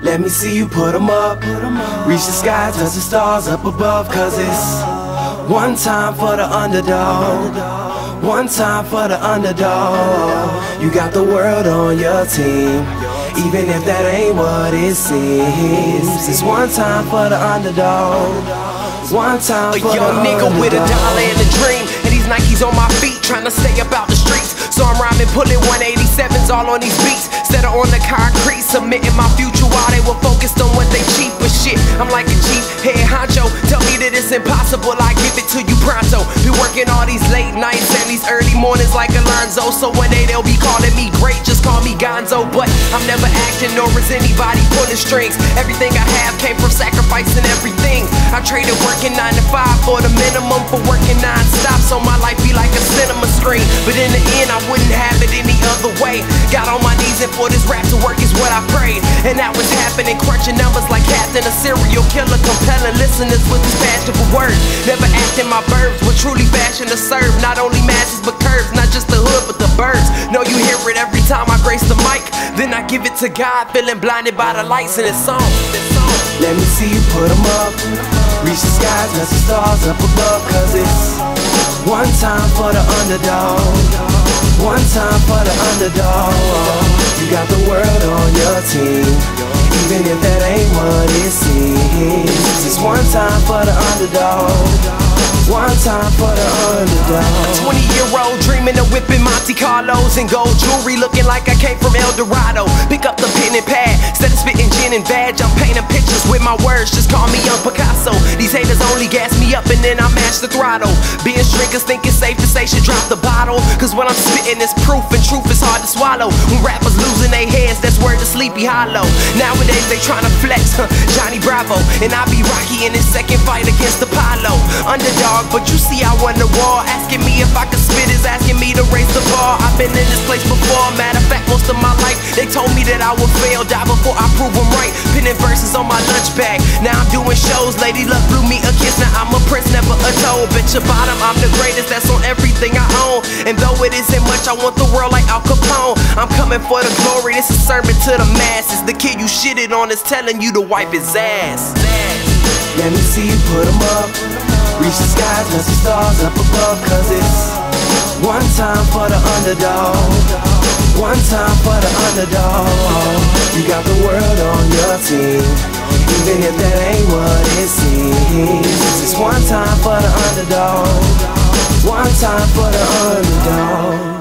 Let me see you put 'em up. Reach the sky, touch the stars up above. Cause it's one time for the underdog. One time for the underdog. You got the world on your team, even if that ain't what it seems. It's one time for the underdog. One time for the young nigga with a dollar and a dream, and these Nikes on my feet, trying to stay up out the streets. So I'm rhyming, pulling 187s all on these beats, instead of on the concrete, submitting my future while they were focused on what they cheap. But shit, I'm like a chief head honcho. Tell me that it's impossible, I give it to you pronto. Be working all these late nights and these early mornings like Alonzo. So one day they'll be calling me great, just call me Gonzo. But I'm never acting, nor is anybody pulling strings. Everything I have came from sacrificing everything. I traded working 9 to 5 for the minimum, for working non-stop, so my life be like a cinema screen. But in the end I wouldn't have it any other way. Got on my knees and for this rap to work is what I prayed. And that was happening, crunching numbers like Captain, a serial killer, compelling listeners with his passion for words. Never acting my verbs, but truly fashion to serve not only masses but curves, not just the hood but the birds. Know you hear it every time I grace the mic, then I give it to God, feeling blinded by the lights in this song. Let me see you put 'em up. Reach the skies, touch the stars up above. Cause it's one time for the underdog. One time for the underdog. You got the world on your team, even if that ain't what it seems. It's one time for the underdog. One time for the underdog. 20-year-old dreaming of whipping Monte Carlos and gold jewelry, looking like I came from El Dorado. Pick up the pen and pad, instead of spitting gin and badge, I'm painting pictures with my words, just call me Young Picasso. These haters only gas me up and then I mash the throttle. Being drinkers think it's safe to say should drop the bottle, cause what I'm spitting is proof, and truth is hard to swallow. When rappers losing their heads, that's word to Sleepy Hollow. Nowadays they tryna flex, Johnny Bravo, and I be Rocky in his second fight against Apollo. Underdog, but you see I won the war. Asking me if I could spit is asking me to raise the bar. I've been in this place before, matter of fact most of my life. They told me that I would fail, die before I prove them right. Pinning verses on my lunch bag, now I'm doing shows. Lady Luck blew me a kiss, now I'm a prince, never a toad. Bitch your bottom, I'm the greatest, that's on everything I own. And though it isn't much, I want the world like Al Capone. I'm coming for the glory, this is a sermon to the masses. The kid you shitted on is telling you to wipe his ass. Let me see you put 'em up. Reach the skies, touch the stars up above. Cause it's one time for the underdog. One time for the underdog. You got the world on your team, even if that ain't what it seems. It's one time for the underdog. One time for the underdog.